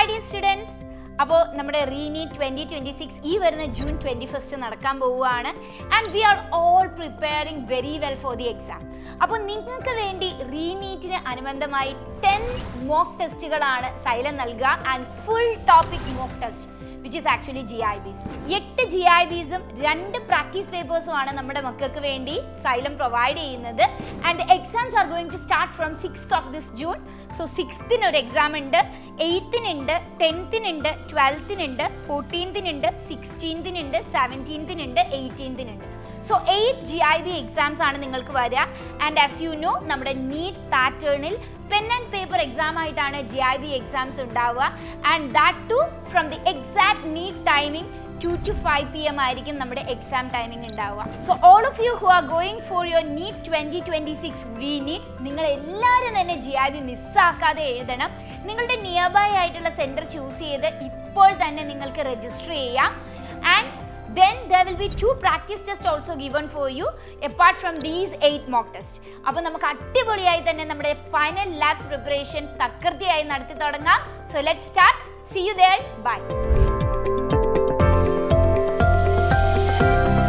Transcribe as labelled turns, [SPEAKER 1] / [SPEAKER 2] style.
[SPEAKER 1] Hi dear students. അപ്പോൾ നമ്മുടെ RE-NEET 2026 ഈ വരുന്ന June 21 നടക്കാൻ പോവുകയാണ് and we are all preparing very well for the exam. അപ്പോൾ നിങ്ങൾക്ക് വേണ്ടി RE-NEETന് അനുബന്ധമായി 10 മോക്ക് ടെസ്റ്റുകളാണ് Xylem നൽകുക and full topic mock test which is actually GIBs. 8 GIBസും 2 practice പേപ്പേഴ്സും ആണ് നമ്മുടെ മക്കൾക്ക് വേണ്ടി Xylem പ്രൊവൈഡ് ചെയ്യുന്നത് and exams are going to start from 6th of this June. So 6th ന് ഒരു എക്സാം ഉണ്ട്, 8th ന് ഉണ്ട്, 10th ന് ഉണ്ട്, 12th ന് ഉണ്ട്, 14th ന് ഉണ്ട്, 16th ന് ഉണ്ട്, 17th ന് ഉണ്ട്, 18th ന് ഉണ്ട്. So 8 GIB exams ആണ് നിങ്ങൾക്ക് വരിക and as you know നമ്മുടെ NEET പാറ്റേണിൽ pen and paper exam ആയിട്ടാണ് GIB exams ഉണ്ടാവുക and that too from the exact NEET timing 2 to 5 PM ആയിരിക്കും നമ്മുടെ എക്സാം ടൈമിംഗ് ഉണ്ടാവുക. So all of you who are going for your NEET 2026 RE-NEET നിങ്ങൾ എല്ലാവരും തന്നെ GIB മിസ്സാക്കാതെ എഴുതണം. നിങ്ങളുടെ നിയർ ബൈ ആയിട്ടുള്ള സെന്റർ ചൂസ് ചെയ്ത് ഇപ്പോൾ തന്നെ നിങ്ങൾക്ക് രജിസ്റ്റർ ചെയ്യാം and then there will be 2 practice tests also given for you apart from these 8 mock tests. അപ്പോൾ നമുക്ക് അടിപൊളിയായി തന്നെ നമ്മുടെ ഫൈനൽ ലാബ്സ് പ്രിപ്പറേഷൻ തകൃതിയായി നടത്തി തുടങ്ങാം. So let's start. See you there. Bye.